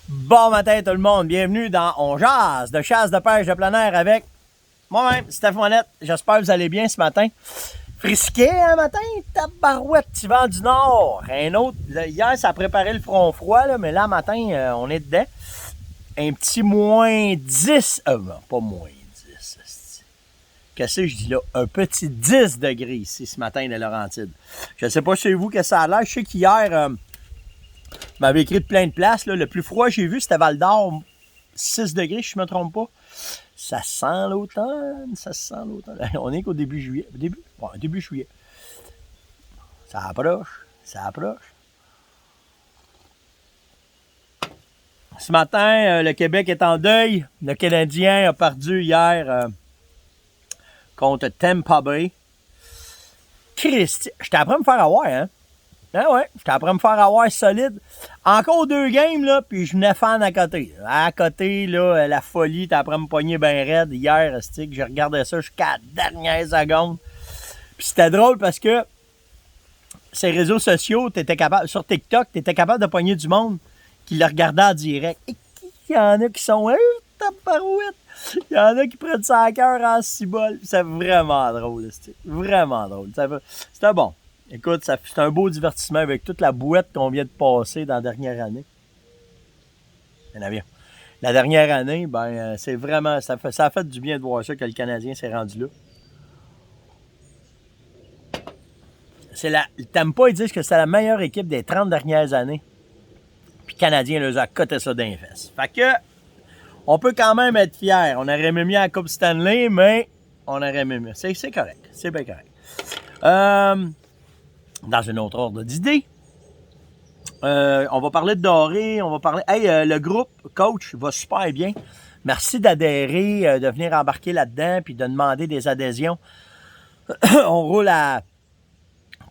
Bon matin tout le monde, bienvenue dans On Jase de chasse de pêche de plein air avec moi-même, Steph Monette. J'espère que vous allez bien ce matin. Frisquet un matin, tabarouette, petit vent du nord. Un autre, hier ça a préparé le front froid, là, mais là matin on est dedans. Un petit moins 10, pas moins 10. Qu'est-ce que je dis là? Un petit 10 degrés ici ce matin de Laurentides. Je ne sais pas chez vous que ça a l'air. Je sais qu'hier... m'avait écrit de plein de places. Là. Le plus froid que j'ai vu, c'était Val d'Or, 6 degrés, si je ne me trompe pas. Ça sent l'automne, ça sent l'automne. On est qu'au début juillet. Début juillet. Ça approche, ça approche. Ce matin, le Québec est en deuil. Le Canadien a perdu hier contre Tampa Bay. Christy, j'étais après me faire avoir, hein? Ah ouais, j'étais après me faire avoir solide. Encore 2 games, là, puis je venais fan à côté. À côté, là, la folie, t'es après me pogner bien raide. Hier, j'ai regardé ça jusqu'à la dernière seconde. Puis c'était drôle parce que ces réseaux sociaux, t'étais capable, sur TikTok, t'étais capable de pogner du monde qui le regardait en direct. Et il y en a qui sont, tabarouette. Il y en a qui prennent ça à cœur en cibole. C'est vraiment drôle, vraiment drôle. C'était bon. Écoute, c'est un beau divertissement avec toute la bouette qu'on vient de passer dans la dernière année. Il y en a bien. La dernière année, ben, c'est vraiment. Ça a fait du bien de voir ça que le Canadien s'est rendu là. Tampa, ils disent que c'est la meilleure équipe des 30 dernières années. Puis le Canadien leur a coté ça d'un fesses. Fait que, on peut quand même être fiers. On aurait aimé mieux la Coupe Stanley, mais on aurait aimé mieux. C'est correct. C'est bien correct. Dans un autre ordre d'idée, on va parler de Doré, on va parler... le groupe Coach va super bien. Merci d'adhérer, de venir embarquer là-dedans puis de demander des adhésions. On roule à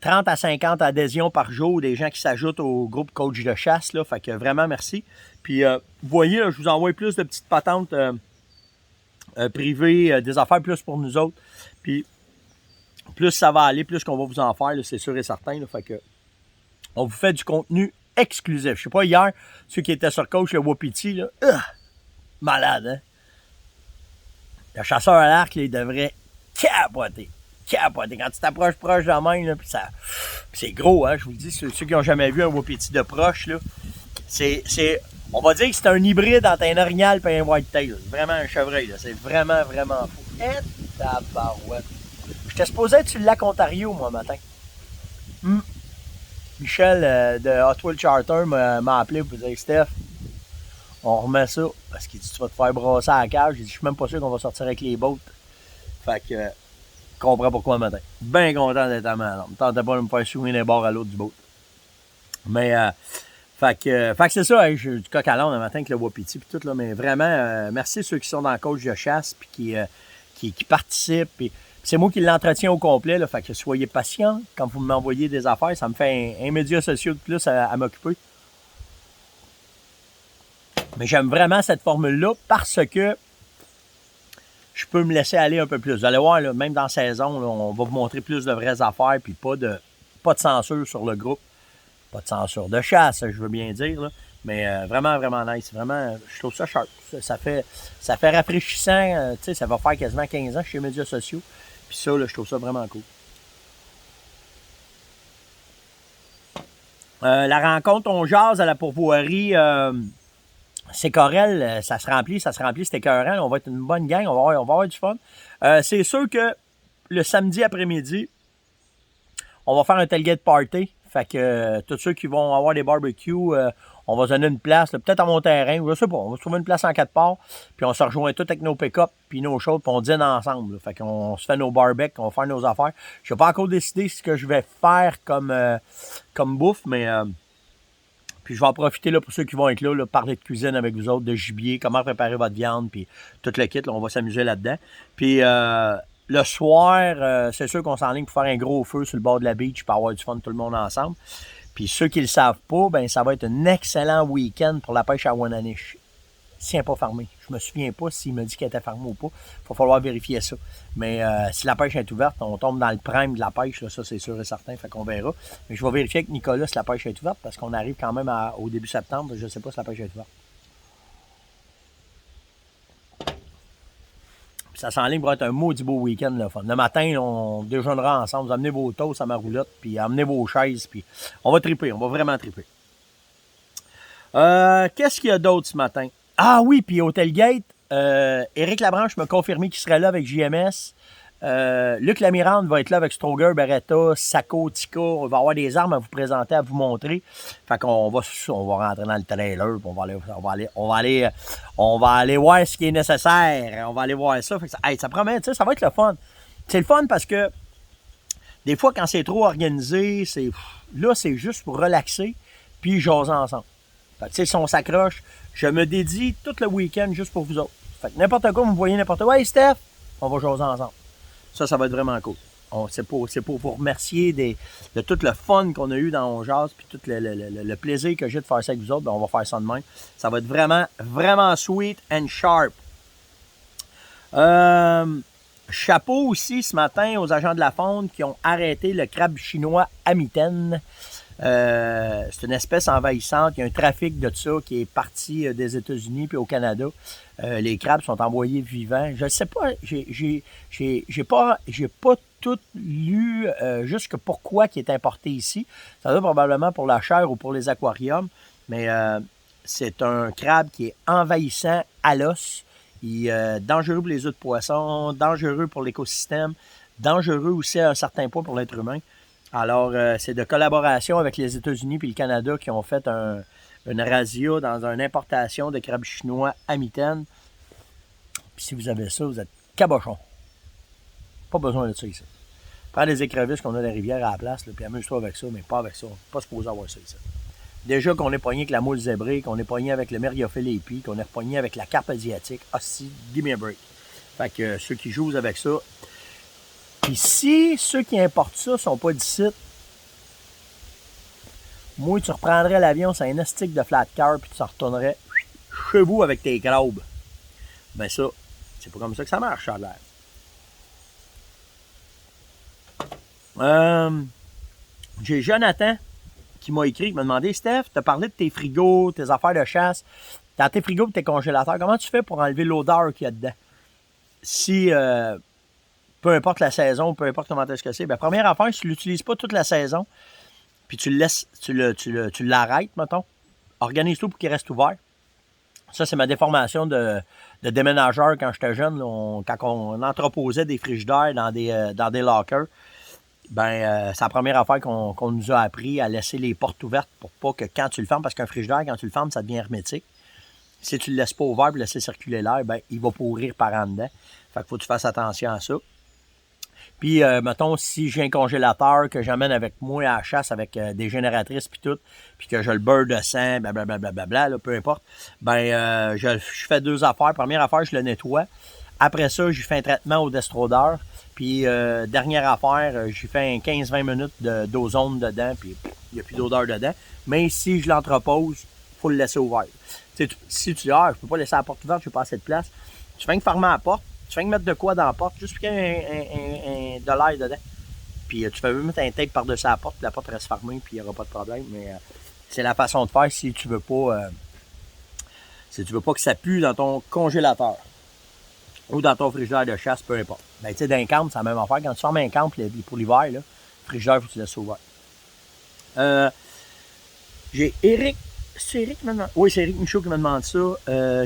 30 à 50 adhésions par jour, des gens qui s'ajoutent au groupe Coach de chasse. Là, fait que vraiment merci. Puis, vous voyez, là, je vous envoie plus de petites patentes privées, des affaires plus pour nous autres. Puis, plus ça va aller, plus qu'on va vous en faire, c'est sûr et certain. Là, fait que on vous fait du contenu exclusif. Je sais pas, hier, ceux qui étaient sur Coach, le Wapiti, là, malade, hein? Le chasseur à l'arc, il devrait capoter. Capoter. Quand tu t'approches proche de la main, là, pis c'est gros, hein? Je vous le dis, ceux qui n'ont jamais vu un Wapiti de proche, là, on va dire que c'est un hybride entre un orignal et un whitetail. C'est vraiment un chevreuil, là. C'est vraiment, vraiment fou. Et tabarouette. J'étais supposé être sur le lac Ontario, moi, matin. Michel de Hot Wheels Charter m'a appelé pour dire « Steph, on remet ça. » Parce qu'il dit « Tu vas te faire brasser à la cage. » J'ai dit « Je suis même pas sûr qu'on va sortir avec les boats. » Fait que, je comprends pourquoi matin. Bien content d'être à ma lampe. Je tentais pas de me faire souiller les bords à l'autre du boat. Mais, fait que c'est ça. Hein, j'ai du coq à l'âne le matin avec le Wapiti puis tout. Là, mais vraiment, merci ceux qui sont dans le coach de chasse puis qui participent. Pis, c'est moi qui l'entretiens au complet, là, fait que soyez patient quand vous m'envoyez des affaires. Ça me fait un média social de plus à m'occuper. Mais j'aime vraiment cette formule-là parce que je peux me laisser aller un peu plus. Vous allez voir, là, même dans la saison, là, on va vous montrer plus de vraies affaires puis pas de censure sur le groupe. Pas de censure de chasse, je veux bien dire. Là. Mais vraiment, vraiment nice. Vraiment, je trouve ça sharp. Ça fait rafraîchissant. Ça va faire quasiment 15 ans chez les médias sociaux. Puis ça, là, je trouve ça vraiment cool. La rencontre On Jase à la pourvoirie, c'est Corel, ça se remplit, c'était écœurant. On va être une bonne gang, on va avoir du fun. C'est sûr que le samedi après-midi, on va faire un tailgate party. Fait que tous ceux qui vont avoir des barbecues, on va se donner une place, peut-être à mon terrain, je sais pas, on va se trouver une place en 4 parts, puis on se rejoint tout avec nos pick-up, puis nos choses, puis on dîne ensemble. Là. Fait qu'on se fait nos barbecues, on va faire nos affaires. Je n'ai pas encore décidé ce que je vais faire comme bouffe, mais puis je vais en profiter là, pour ceux qui vont être là, parler de cuisine avec vous autres, de gibier, comment préparer votre viande, puis tout le kit, là, on va s'amuser là-dedans. Puis le soir, c'est sûr qu'on s'enligne pour faire un gros feu sur le bord de la beach pour avoir du fun tout le monde ensemble. Puis ceux qui ne le savent pas, ben ça va être un excellent week-end pour la pêche à Wananiche. S'il n'est pas fermé. Je me souviens pas s'il me dit qu'il était fermé ou pas. Il va falloir vérifier ça. Mais si la pêche est ouverte, on tombe dans le prime de la pêche, là, ça c'est sûr et certain, fait qu'on verra. Mais je vais vérifier avec Nicolas si la pêche est ouverte parce qu'on arrive quand même au début septembre. Je ne sais pas si la pêche est ouverte. ça s'enligne pour être un maudit beau week-end, le fun. Le matin, là, on déjeunera ensemble. Vous amenez vos toasts à ma roulotte, puis amenez vos chaises, puis on va triper. On va vraiment triper. Qu'est-ce qu'il y a d'autre ce matin? Ah oui, puis Hotel Gate, Éric Labranche m'a confirmé qu'il serait là avec JMS. Luc Lamirande va être là avec Stroger, Beretta, Sako, Tika. On va avoir des armes à vous présenter, à vous montrer. Fait qu'on va rentrer dans le trailer, puis on va aller voir ce qui est nécessaire. On va aller voir ça. Fait que ça promet, tu sais, ça va être le fun. C'est le fun parce que des fois, quand c'est trop organisé, là, c'est juste pour relaxer, puis jaser ensemble. Fait que, tu sais, si on s'accroche, je me dédie tout le week-end juste pour vous autres. Fait que n'importe quoi, vous me voyez n'importe quoi. Hey Steph, on va jaser ensemble. Ça va être vraiment cool. C'est pour vous remercier de tout le fun qu'on a eu dans On Jase, puis tout le plaisir que j'ai de faire ça avec vous autres. Ben, on va faire ça de même. Ça va être vraiment, vraiment sweet and sharp. Chapeau aussi ce matin aux agents de la fonte qui ont arrêté le crabe chinois à mitaine. C'est une espèce envahissante. Il y a un trafic de ça qui est parti des États-Unis puis au Canada. Les crabes sont envoyés vivants. Je ne sais pas, j'ai pas tout lu jusque pourquoi qui est importé ici. Ça doit probablement pour la chair ou pour les aquariums, mais c'est un crabe qui est envahissant à l'os. Il est dangereux pour les œufs de poisson, dangereux pour l'écosystème, dangereux aussi à un certain point pour l'être humain. Alors, c'est de collaboration avec les États-Unis et le Canada qui ont fait une razzia dans une importation de crabes chinois à mitaine. Puis si vous avez ça, vous êtes cabochon. Pas besoin de ça ici. Prends les écrevisses qu'on a dans la rivière à la place, là, puis amuse-toi avec ça, mais pas avec ça. Pas supposé avoir ça ici. Déjà qu'on est pogné avec la moule zébrée, qu'on est pogné avec le mériophile épi, qu'on est pogné avec la carpe asiatique. Ah si, give me a break. Fait que ceux qui jouent avec ça. Puis si ceux qui importent ça sont pas d'ici, moi, tu reprendrais l'avion, c'est un astique de flat car, puis tu s'en retournerais chez vous avec tes crabes. Ben ça, c'est pas comme ça que ça marche, ça a l'air. J'ai Jonathan qui m'a écrit, qui m'a demandé, Steph, tu as parlé de tes frigos, tes affaires de chasse, dans tes frigos et tes congélateurs, comment tu fais pour enlever l'odeur qu'il y a dedans? Si, peu importe la saison, peu importe comment est-ce que c'est, ben première affaire, si tu ne l'utilises pas toute la saison, puis tu le laisses, tu l'arrêtes, mettons, organise-toi pour qu'il reste ouvert. Ça, c'est ma déformation de déménageur quand j'étais jeune. Là, quand on entreposait des frigidaires dans des lockers, c'est la première affaire qu'on nous a appris à laisser les portes ouvertes pour pas que quand tu le fermes, parce qu'un frigidaire, quand tu le fermes, ça devient hermétique. Si tu le laisses pas ouvert pour laisser circuler l'air, il va pourrir par en dedans. Fait qu'il faut que tu fasses attention à ça. Puis, mettons, si j'ai un congélateur que j'amène avec moi à la chasse avec des génératrices puis tout, puis que je le beurre de sang, blablabla, là, peu importe, je fais deux affaires. Première affaire, je le nettoie. Après ça, j'y fais un traitement au destrodeur. Puis, dernière affaire, j'y fais un 15-20 minutes d'ozone dedans, puis il n'y a plus d'odeur dedans. Mais si je l'entrepose, il faut le laisser ouvert. Si tu dis, je peux pas laisser la porte ouverte, je n'ai pas assez de place, tu fais que fermer la porte, tu fais que mettre de quoi dans la porte, juste pour qu'il y ait de l'air dedans. Puis tu fais même mettre un tape par-dessus la porte reste fermée, puis il n'y aura pas de problème. Mais c'est la façon de faire si tu veux pas que ça pue dans ton congélateur ou dans ton frigidaire de chasse, peu importe. Tu sais, d'un camp, c'est la même affaire. Quand tu fermes un camp pour l'hiver, là, le frigidaire, il faut que tu le laisses ouvert. J'ai Eric. C'est Eric qui me demande. Oui, c'est Eric Michaud qui me demande ça.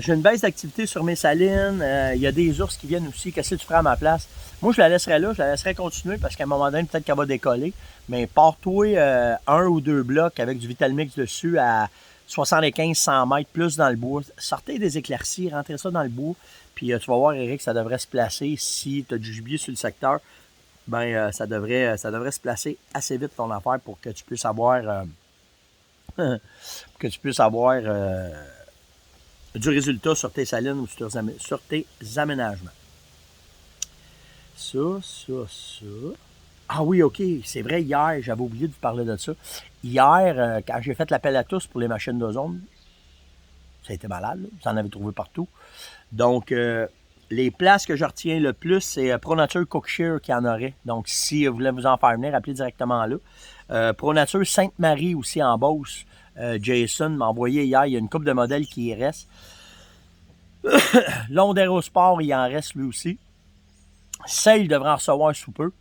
J'ai une baisse d'activité sur mes salines. Il y a des ours qui viennent aussi. Qu'est-ce que tu ferais à ma place? Moi, je la laisserais là. Je la laisserais continuer parce qu'à un moment donné, peut-être qu'elle va décoller. Mais pars-toi un ou deux blocs avec du Vitalmix dessus à 75-100 mètres plus dans le bois. Sortez des éclaircies, rentrez ça dans le bois. Puis tu vas voir, Eric, ça devrait se placer. Si tu as du gibier sur le secteur, ça devrait se placer assez vite ton affaire pour que tu puisses avoir... du résultat sur tes salines ou sur tes aménagements. Ça. Ah oui, OK, c'est vrai, hier, j'avais oublié de vous parler de ça. Hier, quand j'ai fait l'appel à tous pour les machines d'ozone, ça a été malade, là. Vous en avez trouvé partout. Donc, les places que je retiens le plus, c'est ProNature Cookshare qui en aurait. Donc, si vous voulez vous en faire venir, appelez directement là. ProNature Sainte-Marie aussi en Beauce. Jason m'a envoyé hier, il y a une couple de modèles qui y restent. L'Ondero Sport, il en reste lui aussi. Sale devrait en recevoir sous peu.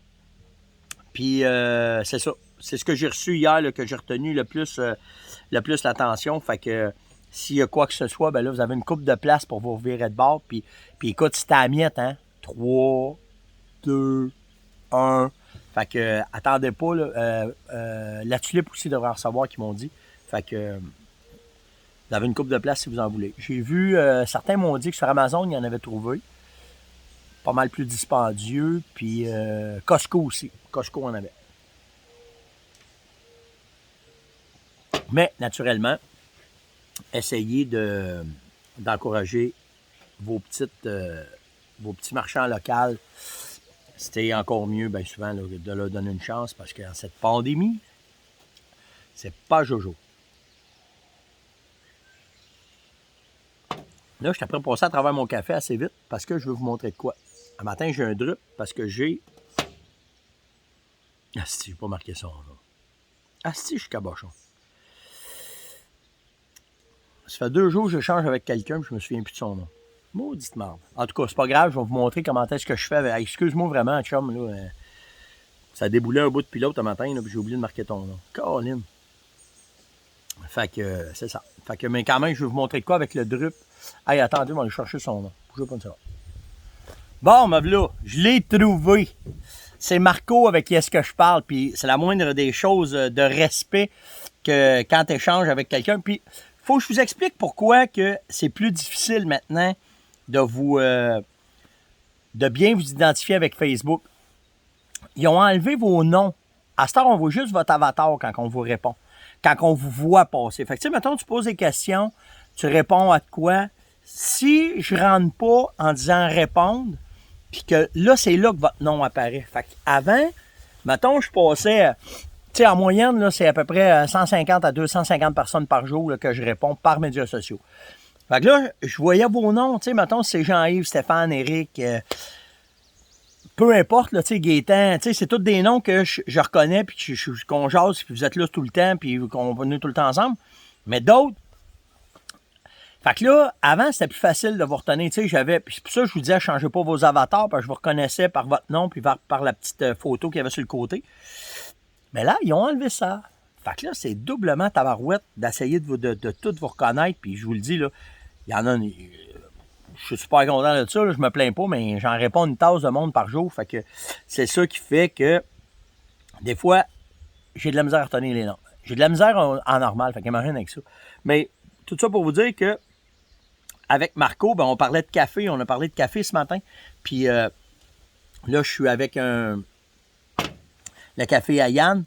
Puis c'est ça. C'est ce que j'ai reçu hier, là, que j'ai retenu le plus l'attention. Fait que s'il y a quoi que ce soit, ben là, vous avez une coupe de place pour vous revirer de bord. Puis écoute, c'était à miette, hein? 3, 2, 1. Fait que attendez pas, là. La tulipe aussi devrait en recevoir, qu'ils m'ont dit. Fait que vous avez une coupe de place si vous en voulez. J'ai vu, certains m'ont dit que sur Amazon, il y en avait trouvé. Pas mal plus dispendieux. Puis Costco aussi. Costco en avait. Mais, naturellement, essayez d'encourager vos petits marchands locaux. C'était encore mieux, bien souvent, là, de leur donner une chance parce que dans cette pandémie, c'est pas jojo. Là, je suis après passer à travers mon café assez vite parce que je veux vous montrer de quoi. Un matin, j'ai un drup parce que j'ai... Asti, j'ai pas marqué ça, là. Asti, je suis cabochon. Ça fait 2 jours que je change avec quelqu'un, puis je me souviens plus de son nom. Maudite merde. En tout cas, c'est pas grave, je vais vous montrer comment est-ce que je fais. Excuse-moi vraiment, chum, là. Ça déboulait un bout de pilote un matin, là, puis j'ai oublié de marquer ton nom. Colin. Fait que, c'est ça. Fait que, mais quand même, je vais vous montrer de quoi avec le drup. Hey, attendez, on va aller chercher son nom. Bougez pas de ça. Bon, me voilà, je l'ai trouvé. C'est Marco avec qui est-ce que je parle, puis c'est la moindre des choses de respect que quand tu échanges avec quelqu'un. Puis, faut que je vous explique pourquoi que c'est plus difficile maintenant de de bien vous identifier avec Facebook. Ils ont enlevé vos noms. À cette heure, on voit juste votre avatar quand on vous répond. Quand on vous voit passer. Fait que, tu sais, mettons, tu poses des questions, tu réponds à de quoi. Si je rentre pas en disant répondre, puis que là, c'est là que votre nom apparaît. Fait qu'avant, mettons, je passais... Tu sais, en moyenne, là, c'est à peu près 150 à 250 personnes par jour là, que je réponds par médias sociaux. Fait que là, je voyais vos noms, tu sais, mettons, c'est Jean-Yves, Stéphane, Éric, peu importe, là, tu sais, Gaétan, tu sais, c'est tous des noms que je reconnais, puis qu'on jase, puis vous êtes là tout le temps, puis qu'on va venir tout le temps ensemble. Mais d'autres, fait que là, avant, c'était plus facile de vous retenir, tu sais, j'avais, puis c'est pour ça que je vous disais, changez pas vos avatars, parce que je vous reconnaissais par votre nom, puis par la petite photo qu'il y avait sur le côté. Mais là, ils ont enlevé ça. Fait que là, c'est doublement tabarouette d'essayer de tout vous reconnaître. Puis je vous le dis, là, il y en a... Je suis super content de ça, là, je me plains pas, mais j'en réponds une tasse de monde par jour. Fait que c'est ça qui fait que des fois, j'ai de la misère à retenir les noms. J'ai de la misère en normal, fait qu'imagine avec ça. Mais tout ça pour vous dire que avec Marco, ben, on parlait de café. On a parlé de café ce matin. Puis là, je suis avec le café à Yann,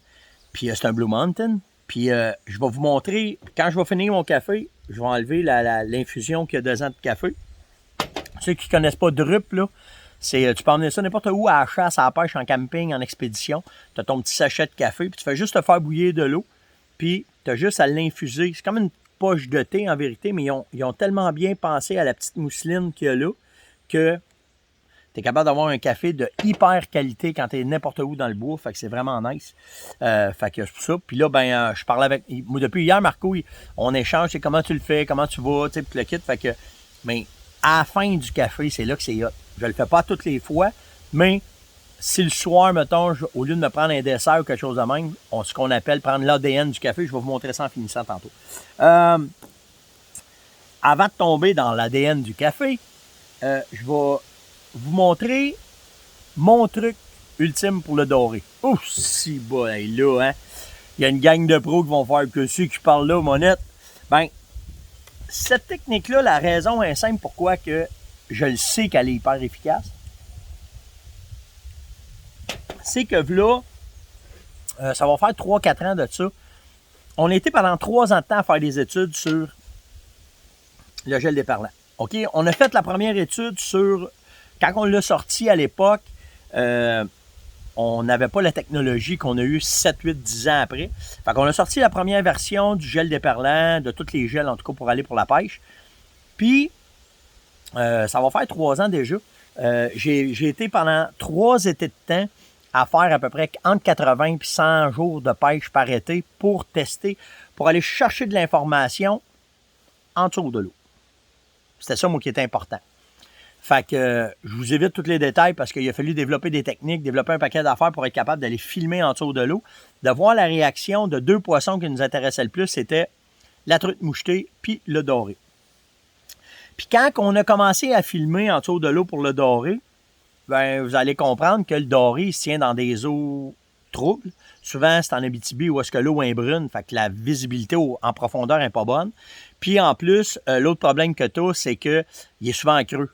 puis c'est un Blue Mountain. Puis je vais vous montrer, quand je vais finir mon café, je vais enlever l'infusion qu'il y a dedans de café. Ceux qui ne connaissent pas Drup, là, tu peux emmener ça n'importe où, à la chasse, à la pêche, en camping, en expédition. Tu as ton petit sachet de café, puis tu fais juste te faire bouillir de l'eau, puis tu as juste à l'infuser. C'est comme une poche de thé, en vérité, mais ils ont tellement bien pensé à la petite mousseline qu'il y a là que tu es capable d'avoir un café de hyper qualité quand tu es n'importe où dans le bois. Fait que c'est vraiment nice. Fait que c'est pour ça. Puis là, ben, je parlais avec... Depuis hier, Marco, on échange, c'est comment tu le fais, comment tu vas, tu sais, puis le kit. Fait que, mais à la fin du café, c'est là que c'est hot. Je le fais pas toutes les fois, mais si le soir, mettons, au lieu de me prendre un dessert ou quelque chose de même, ce qu'on appelle prendre l'ADN du café, je vais vous montrer ça en finissant tantôt. Avant de tomber dans l'ADN du café, je vais vous montrer mon truc ultime pour le doré. Ouf, si bon, là, hein. Il y a une gang de pros qui vont faire que ceux qui parlent là, monette. Ben, cette technique-là, la raison est simple pourquoi que je le sais qu'elle est hyper efficace. C'est que là, ça va faire 3-4 ans de ça. On a été pendant 3 ans de temps à faire des études sur le gel déparlant. OK? On a fait la première étude sur... Quand on l'a sorti à l'époque, on n'avait pas la technologie qu'on a eue 7, 8, 10 ans après. Fait qu'on a sorti la première version du gel déparlant, de tous les gels, en tout cas, pour aller pour la pêche. Puis, ça va faire 3 ans déjà. J'ai été pendant 3 étés de temps à faire à peu près entre 80 et 100 jours de pêche par été pour tester, pour aller chercher de l'information en dessous de l'eau. C'était ça, moi, qui était important. Fait que je vous évite tous les détails parce qu'il a fallu développer des techniques, développer un paquet d'affaires pour être capable d'aller filmer en dessous de l'eau, de voir la réaction de 2 poissons qui nous intéressaient le plus, c'était la truite mouchetée puis le doré. Puis quand on a commencé à filmer en dessous de l'eau pour le doré, ben vous allez comprendre que le doré il se tient dans des eaux troubles. Souvent, c'est en Abitibi où est-ce que l'eau est brune, fait que la visibilité en profondeur n'est pas bonne. Puis en plus, l'autre problème que tu as, c'est qu'il est souvent creux.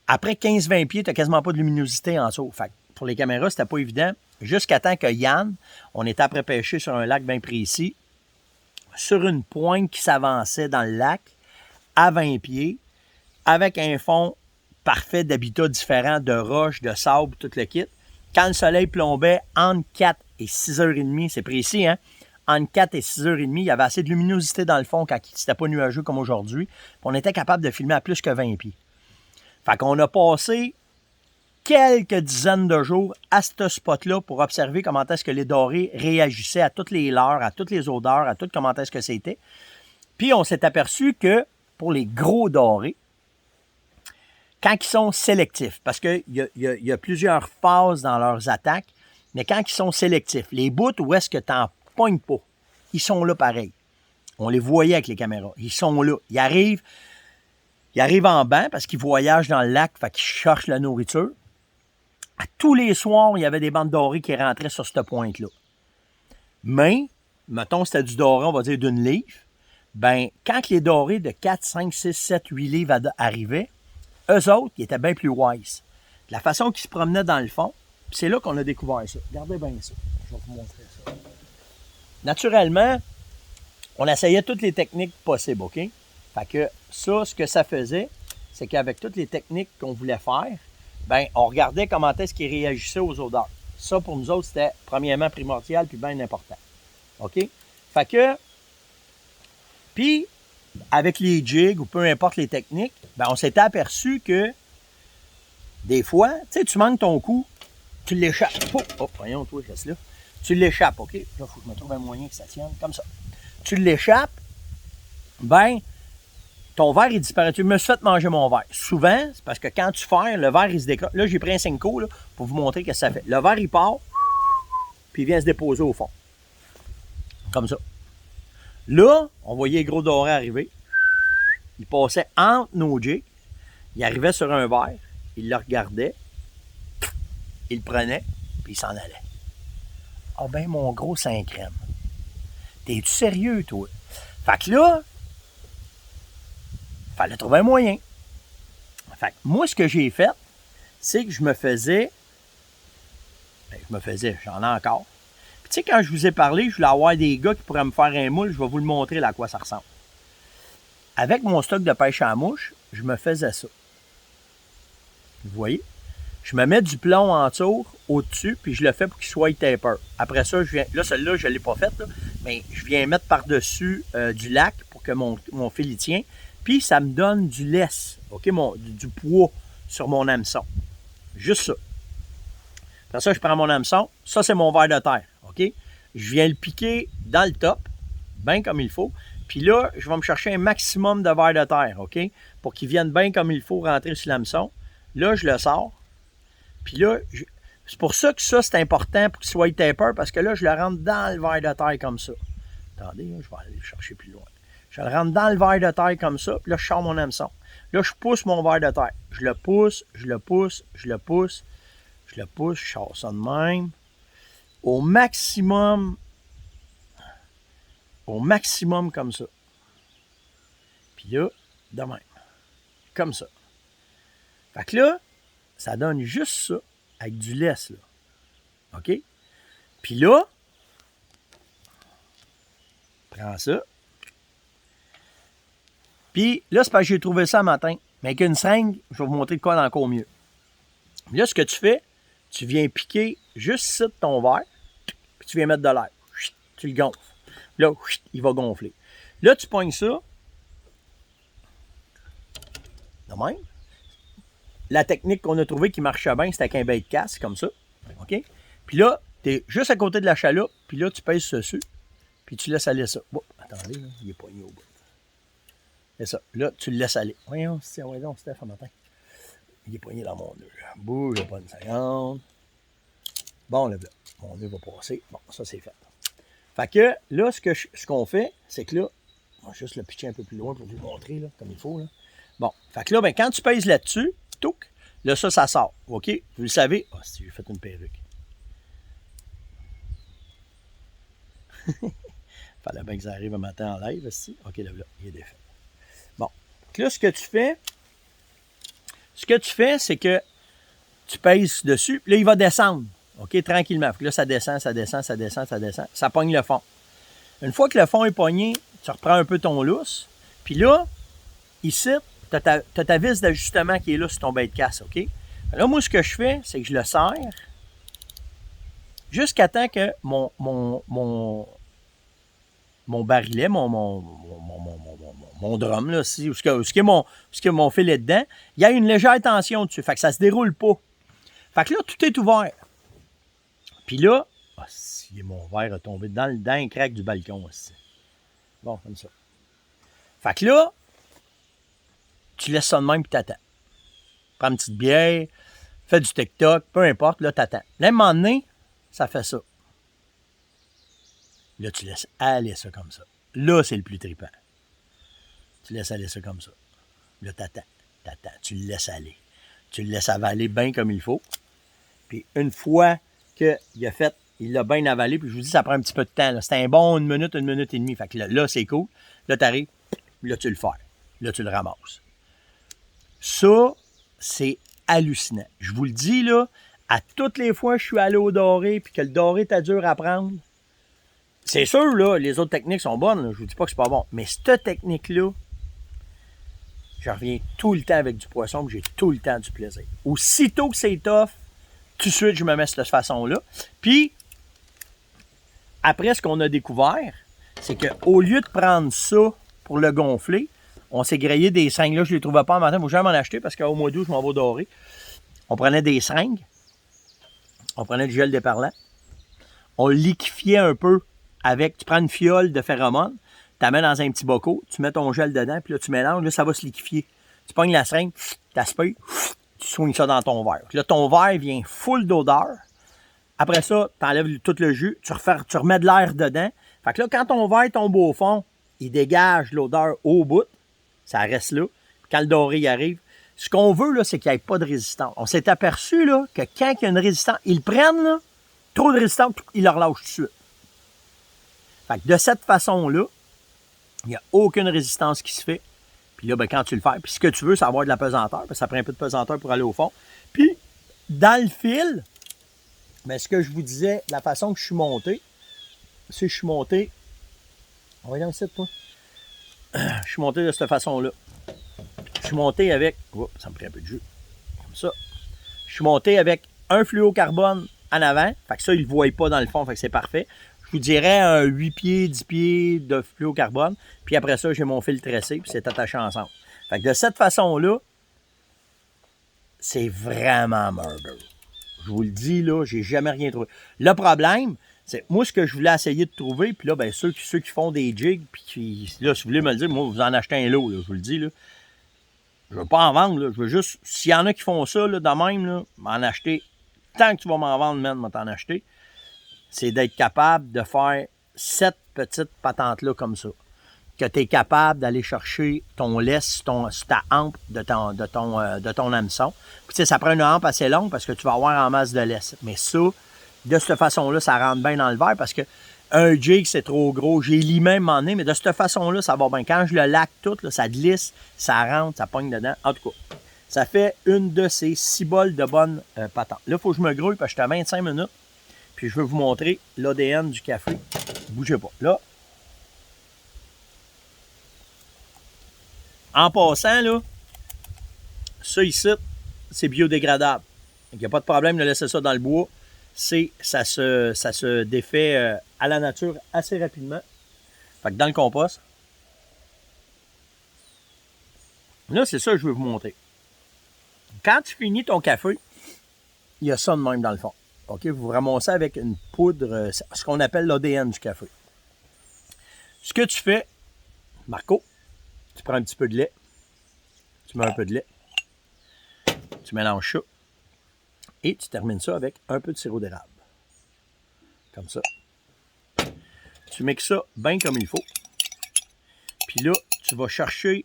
Après 15-20 pieds, tu n'as quasiment pas de luminosité en dessous. Fait que pour les caméras, c'était pas évident. Jusqu'à temps que Yann, on était après pêcher sur un lac bien précis, sur une pointe qui s'avançait dans le lac, à 20 pieds, avec un fond parfait d'habitats différents, de roches, de sable, tout le kit. Quand le soleil plombait entre 4 et 6h30, c'est précis, hein? Entre 4 et 6h30, il y avait assez de luminosité dans le fond quand c'était pas nuageux comme aujourd'hui. On était capable de filmer à plus que 20 pieds. Fait qu'on a passé quelques dizaines de jours à ce spot-là pour observer comment est-ce que les dorés réagissaient à toutes les leurres, à toutes les odeurs, à tout comment est-ce que c'était. Puis on s'est aperçu que pour les gros dorés, quand ils sont sélectifs, parce qu'il y a plusieurs phases dans leurs attaques, mais quand ils sont sélectifs, les bouts où est-ce que tu n'en pognes pas, ils sont là pareil. On les voyait avec les caméras. Ils sont là. Ils arrivent en banc parce qu'ils voyagent dans le lac, fait qu'ils cherchent la nourriture. À tous les soirs, il y avait des bandes dorées qui rentraient sur cette pointe-là. Mais, mettons, c'était du doré, on va dire d'une livre. Ben, quand les dorés de 4, 5, 6, 7, 8 livres arrivaient, eux autres, ils étaient bien plus wise. La façon qu'ils se promenaient dans le fond, c'est là qu'on a découvert ça. Regardez bien ça. Je vais vous montrer ça. Naturellement, on essayait toutes les techniques possibles, OK? Fait que ça, ce que ça faisait, c'est qu'avec toutes les techniques qu'on voulait faire, ben, on regardait comment est-ce qu'ils réagissaient aux odeurs. Ça, pour nous autres, c'était premièrement primordial puis bien important. OK? Fait que, puis, avec les jigs ou peu importe les techniques, ben, on s'était aperçu que des fois, tu sais, tu manques ton coup, tu l'échappes. Oh, voyons, toi, reste là. Tu l'échappes, OK? Là, il faut que je me trouve un moyen que ça tienne, comme ça. Tu l'échappes, ben, ton verre, il disparaît. Tu me suis fait manger mon verre. Souvent, c'est parce que quand tu fais, le verre, il se décolle. Là, j'ai pris un 5 là, pour vous montrer ce que ça fait. Le verre, il part, puis il vient se déposer au fond. Comme ça. Là, on voyait les gros dorés arriver. Il passait entre nos jigs. Il arrivait sur un verre. Il le regardait. Il le prenait, puis il s'en allait. Ah ben, mon gros 5 crème. T'es-tu sérieux, toi? Fait que là, fallait trouver un moyen. Fait que moi, ce que j'ai fait, c'est que j'en ai encore. Puis tu sais, quand je vous ai parlé, je voulais avoir des gars qui pourraient me faire un moule, je vais vous le montrer là, à quoi ça ressemble. Avec mon stock de pêche à la mouche, je me faisais ça. Vous voyez? Je me mets du plomb en tour au-dessus, puis je le fais pour qu'il soit taper. Après ça, celui-là, je ne l'ai pas fait, là, mais je viens mettre par-dessus du lac pour que mon fil y tient. Puis ça me donne du laisse, OK, du poids sur mon hameçon. Juste ça. Après ça, je prends mon hameçon. Ça, c'est mon ver de terre, OK? Je viens le piquer dans le top, bien comme il faut. Puis là, je vais me chercher un maximum de ver de terre, OK? Pour qu'il vienne bien comme il faut rentrer sur l'hameçon. Là, je le sors. Puis là, c'est pour ça que ça, c'est important pour qu'il soit taper, parce que là, je le rentre dans le ver de terre comme ça. Attendez, je vais aller le chercher plus loin. Je le rentre dans le ver de terre comme ça, puis là, je sors mon hameçon. Là, je pousse mon ver de terre. Je le pousse, je le pousse, je le pousse, je le pousse, je sors ça de même. Au maximum comme ça. Puis là, de même. Comme ça. Fait que là, ça donne juste ça, avec du laisse, là. OK? Puis là, prends ça. Puis là, c'est parce que j'ai trouvé ça un matin. Mais avec une seringue, je vais vous montrer de quoi d'encore mieux. Là, ce que tu fais, tu viens piquer juste ici de ton verre, puis tu viens mettre de l'air. Tu le gonfles. Là, il va gonfler. Là, tu pognes ça. De même. La technique qu'on a trouvée qui marchait bien, c'était avec un bait de casse, comme ça. OK? Puis là, tu es juste à côté de la chaloupe, puis là, tu pèses dessus, puis tu laisses aller ça. Bon, attendez, là, il est pogné au bout. C'est ça. Là, tu le laisses aller. Voyons donc, Steph, un matin. Il est poigné dans mon nœud. Bouge pas une seconde. Bon, là, mon nœud va passer. Bon, ça, c'est fait. Fait que là, ce qu'on fait, c'est que là, on va juste le pitcher un peu plus loin pour vous montrer, là, comme il faut. Là. Bon, fait que là, ben, quand tu pèses là-dessus, touc, là, ça sort. OK? Vous le savez. Ah, si j'ai fait une perruque. Fallait bien que ça arrive un matin en live, aussi. OK, là, il est défait. Bon. Là, ce que tu fais, c'est que tu pèses dessus, puis là, il va descendre. OK, tranquillement. Puis là, ça descend. Ça pogne le fond. Une fois que le fond est pogné, tu reprends un peu ton lousse. Puis là, ici, tu as ta vis d'ajustement qui est là sur ton bait de casse, OK? Là, moi, ce que je fais, c'est que je le serre jusqu'à temps que mon barillet, mon drum, là, où ce qui est mon filet dedans, il y a une légère tension dessus. Fait que ça se déroule pas. Fait que là, tout est ouvert. Puis là, si mon verre a tombé dans le crack du balcon aussi. Bon, comme ça. Fait que là, tu laisses ça de même puis t'attends. Prends une petite bière, fais du TikTok, peu importe, là, t'attends. Là, à un moment donné, ça fait ça. Là, tu laisses aller ça comme ça. Là, c'est le plus trippant. Tu laisses aller ça comme ça. Là, t'attends. Tu le laisses aller. Tu le laisses avaler bien comme il faut. Puis une fois qu'il a fait, il l'a bien avalé, puis je vous dis, ça prend un petit peu de temps. C'est un bon 1 minute et demie. Fait que là c'est cool. Là, tu arrives, là, tu le fais. Là, tu le ramasses. Ça, c'est hallucinant. Je vous le dis, là, à toutes les fois que je suis allé au doré, puis que le doré était dur à prendre, c'est sûr, là, les autres techniques sont bonnes. Là. Je vous dis pas que c'est pas bon. Mais cette technique-là, je reviens tout le temps avec du poisson, puis j'ai tout le temps du plaisir. Aussitôt que c'est tough, tout de suite, je me mets de cette façon-là. Puis, après, ce qu'on a découvert, c'est qu'au lieu de prendre ça pour le gonfler, on s'est grillé des seringues. Là, je ne les trouvais pas en matin. Il ne faut jamais m'en acheter parce qu'au mois d'août, je m'en vais au doré. On prenait des seringues. On prenait du gel déparlant. On liquéfiait un peu avec... Tu prends une fiole de phéromone, tu la mets dans un petit bocal, tu mets ton gel dedans, puis là, tu mélanges. Là, ça va se liquéfier. Tu pognes la seringue, tu aspires, tu soignes ça dans ton verre. Là, ton verre vient full d'odeur. Après ça, tu enlèves tout le jus, tu remets de l'air dedans. Fait que là, quand ton verre tombe au fond, il dégage l'odeur au bout. Ça reste là. Puis quand le doré y arrive, ce qu'on veut, là, c'est qu'il n'y ait pas de résistance. On s'est aperçu là, que quand il y a une résistance, ils le prennent, là, trop de résistance, ils le relâchent tout de suite. Fait que de cette façon-là, il n'y a aucune résistance qui se fait. Puis là, ben, quand tu le fais, puis ce que tu veux, c'est avoir de la pesanteur, parce que ça prend un peu de pesanteur pour aller au fond. Puis, dans le fil, ben, ce que je vous disais, la façon que je suis monté, c'est que je suis monté. On va aller dans le site, toi. Je suis monté de cette façon-là. Je suis monté avec. Oups, ça me prend un peu de jus. Comme ça. Je suis monté avec un fluocarbone en avant. Fait que ça, il ne le voit pas dans le fond. Fait que c'est parfait. Je vous dirais un 8 pieds, 10 pieds de fluocarbone. Puis après ça, j'ai mon fil tressé. Puis c'est attaché ensemble. Fait que de cette façon-là, c'est vraiment murder. Je vous le dis, là, j'ai jamais rien trouvé. Le problème, c'est moi, ce que je voulais essayer de trouver, puis là, ben, ceux qui font des jigs, puis qui, là, si vous voulez me le dire, moi, vous en achetez un lot, là, je vous le dis, là. Je veux pas en vendre, là. Je veux juste, s'il y en a qui font ça, là, de même, là, m'en acheter. Tant que tu vas m'en vendre, man, m'en t'en acheter. C'est d'être capable de faire cette petite patente-là comme ça. Que tu es capable d'aller chercher ton laisse sur ta hampe de ton hameçon. Puis, tu sais, ça prend une hampe assez longue parce que tu vas avoir en masse de laisse. Mais ça, de cette façon-là, ça rentre bien dans le verre parce que un jig, c'est trop gros. J'ai limé un moment donné, mais de cette façon-là, ça va bien. Quand je le laque tout, là, ça glisse, ça rentre, ça pogne dedans. En tout cas, ça fait une de ces 6 bols de bonnes patentes. Là, il faut que je me grouille parce que j'étais à 25 minutes. Puis, je vais vous montrer l'ADN du café. Bougez pas. Là, en passant, là, ça ici, c'est biodégradable. Il n'y a pas de problème de laisser ça dans le bois. Ça se défait à la nature assez rapidement. Fait que dans le compost, là, c'est ça que je veux vous montrer. Quand tu finis ton café, il y a ça de même dans le fond. OK? Vous ramassez avec une poudre, ce qu'on appelle l'ADN du café. Ce que tu fais, Marco, tu prends un petit peu de lait. Tu mets un peu de lait. Tu mélanges ça. Et tu termines ça avec un peu de sirop d'érable. Comme ça. Tu mixes ça bien comme il faut. Puis là, tu vas chercher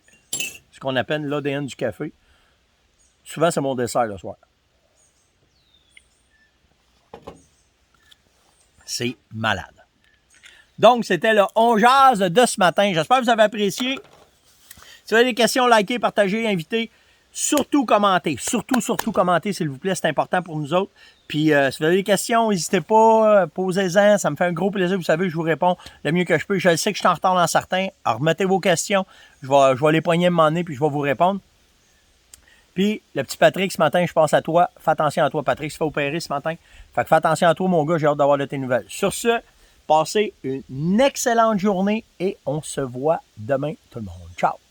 ce qu'on appelle l'ADN du café. Souvent, c'est mon dessert le soir. C'est malade. Donc, c'était le On Jase de ce matin. J'espère que vous avez apprécié. Si vous avez des questions, likez, partagez, invitez. Surtout commentez. Surtout commentez, s'il vous plaît. C'est important pour nous autres. Puis, si vous avez des questions, n'hésitez pas. Posez-en. Ça me fait un gros plaisir. Vous savez, je vous réponds le mieux que je peux. Je sais que je suis en retard dans certains. Alors, remettez vos questions. Je vais les poigner à un moment donné, puis je vais vous répondre. Puis, le petit Patrick, ce matin, je pense à toi. Fais attention à toi, Patrick. Il se fait opérer ce matin. Fait que fais attention à toi, mon gars. J'ai hâte d'avoir de tes nouvelles. Sur ce, passez une excellente journée et on se voit demain, tout le monde. Ciao!